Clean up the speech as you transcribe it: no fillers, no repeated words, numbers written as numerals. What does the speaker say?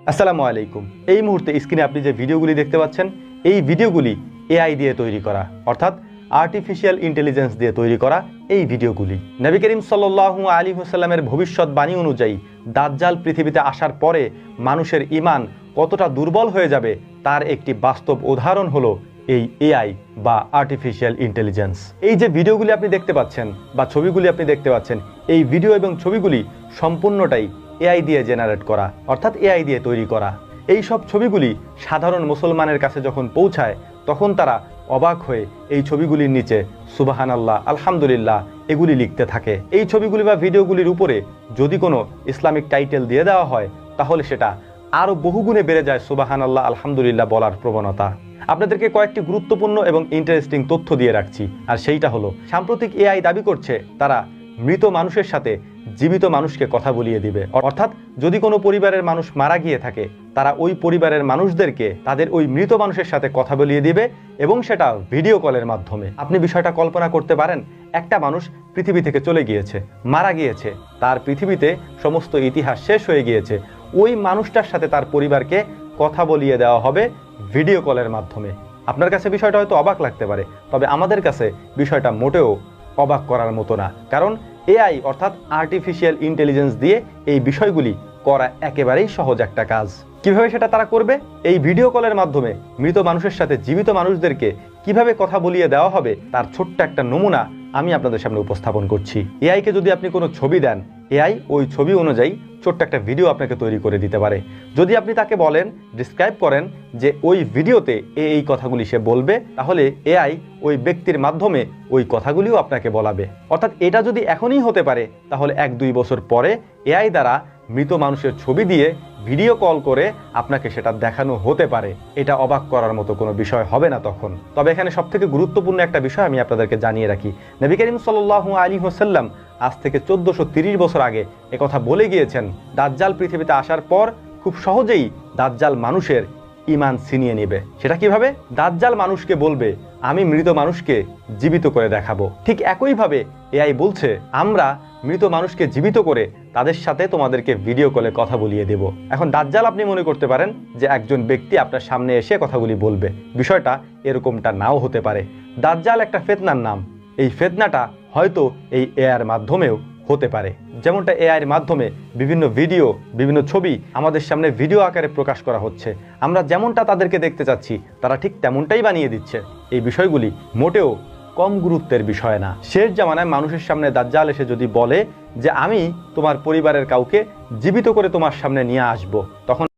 আসসালামু আলাইকুম। এই মুহূর্তে স্ক্রিনে আপনি যে ভিডিওগুলি দেখতে পাচ্ছেন, এই ভিডিওগুলি এআই দিয়ে তৈরি করা, অর্থাৎ আর্টিফিশিয়াল ইন্টেলিজেন্স দিয়ে তৈরি করা এই ভিডিওগুলি। নবী করিম সাল্লাল্লাহু আলাইহি ওয়াসাল্লামের ভবিষ্যৎবাণী অনুযায়ী দাজ্জাল পৃথিবীতে আসার পরে মানুষের ঈমান কতটা দুর্বল হয়ে যাবে তার একটি বাস্তব উদাহরণ হলো এই এআই বা আর্টিফিশিয়াল ইন্টেলিজেন্স। এই যে ভিডিওগুলি আপনি দেখতে পাচ্ছেন বা ছবিগুলি আপনি দেখতে পাচ্ছেন, এই ভিডিও এবং ছবিগুলি সম্পূর্ণটাই এআই দিয়ে জেনারেট করা, অর্থাৎ এআই দিয়ে তৈরি করা। এই সব ছবিগুলি সাধারণ মুসলমানের কাছে যখন পৌঁছায় তখন তারা অবাক হয়ে এই ছবিগুলির নিচে সুবহানাল্লাহ, আলহামদুলিল্লাহ এগুলি লিখতে থাকে। এই ছবিগুলি বা ভিডিওগুলির উপরে যদি কোনো ইসলামিক টাইটেল দিয়ে দেওয়া হয় তাহলে সেটা আরও বহুগুণে বেড়ে যায় সুবহানাল্লাহ, আলহামদুলিল্লাহ বলার প্রবণতা। আপনাদেরকে কয়েকটি গুরুত্বপূর্ণ এবং ইন্টারেস্টিং তথ্য দিয়ে রাখছি, আর সেইটা হলো সাম্প্রতিক এআই দাবি করছে তারা মৃত মানুষের সাথে জীবিত মানুষকে কথা বলিয়ে দিবে। অর্থাৎ যদি কোনো পরিবারের মানুষ মারা গিয়ে থাকে তারা ওই পরিবারের মানুষদেরকে তাদের ওই মৃত মানুষের সাথে কথা বলিয়ে দিবে, এবং সেটা ভিডিও কলের মাধ্যমে। আপনি বিষয়টা কল্পনা করতে পারেন, একটা মানুষ পৃথিবী থেকে চলে গিয়েছে, মারা গিয়েছে, তার পৃথিবীতে সমস্ত ইতিহাস শেষ হয়ে গিয়েছে, ওই মানুষটার সাথে তার পরিবারকে কথা বলিয়ে দেওয়া হবে ভিডিও কলের মাধ্যমে। আপনার কাছে বিষয়টা হয়তো অবাক লাগতে পারে, তবে আমাদের কাছে বিষয়টা মোটেও অবাক করার মতো না, কারণ এআই অর্থাৎ আর্টিফিশিয়াল ইন্টেলিজেন্স দিয়ে এই বিষয়গুলি করা একেবারেই সহজ একটা কাজ। কিভাবে সেটা তারা করবে? এই ভিডিও কলের মাধ্যমে মৃত মানুষের সাথে জীবিত মানুষদেরকে কিভাবে কথা বলিয়ে দেওয়া হবে তার ছোট্ট একটা নমুনা আমি আপনাদের সামনে উপস্থাপন করছি। এআইকে যদি আপনি কোনো ছবি দেন, এআই ওই ছবি অনুযায়ী ছোট্ট একটা ভিডিও আপনাকে তৈরি করে দিতে পারে। যদি আপনি তাকে বলেন, ডিসক্রাইব করেন যে ওই ভিডিওতে এই কথাগুলি সে বলবে, তাহলে এআই ওই ব্যক্তির মাধ্যমে ওই কথাগুলিও আপনাকে বলাবে। অর্থাৎ এটা যদি এখনই হতে পারে তাহলে 1-2 বছর পরে এআই দ্বারা মৃত মানুষের ছবি দিয়ে ভিডিও কল করে আপনাকে সেটা দেখানো হতে পারে। এটা অবাক করার মতো কোনো বিষয় হবে না তখন। তবে এখানে সবথেকে গুরুত্বপূর্ণ একটা বিষয় আমি আপনাদেরকে জানিয়ে রাখি, নবী করিম সাল্লাল্লাহু আলাইহি ওয়াসাল্লাম আজ থেকে 1430 বছর আগে একথা বলে গিয়েছেন, দাজ্জাল পৃথিবীতে আসার পর খুব সহজেই দাজ্জাল মানুষের ঈমান ছিনিয়ে নেবে। সেটা কিভাবে? দাজ্জাল মানুষকে বলবে, আমি মৃত মানুষকে জীবিত করে দেখাবো। ঠিক একইভাবে এআই বলছে, আমরা মৃত মানুষকে জীবিত করে তাদের সাথে তোমাদেরকে ভিডিও কলে কথা বলিয়ে দেব। এখন দাজ্জাল আপনি মনে করতে পারেন যে একজন ব্যক্তি আপনার সামনে এসে কথাগুলি বলবে, বিষয়টা এরকমটা নাও হতে পারে। দাজ্জাল একটা ফিতনার নাম, এই ফিতনাটা হয়তো এই এআইয়ের মাধ্যমেও হতে পারে। যেমনটা এআইয়ের মাধ্যমে বিভিন্ন ভিডিও, বিভিন্ন ছবি আমাদের সামনে ভিডিও আকারে প্রকাশ করা হচ্ছে, আমরা যেমনটা তাদেরকে দেখতে চাচ্ছি তারা ঠিক তেমনটাই বানিয়ে দিচ্ছে। এই বিষয়গুলি মোটেও কম গুরুত্বের বিষয় না। শেষ জামানায় মানুষের সামনে দাজ্জাল এসে যদি বলে যে আমি তোমার পরিবারের কাউকে জীবিত করে তোমার সামনে নিয়ে আসব, তখন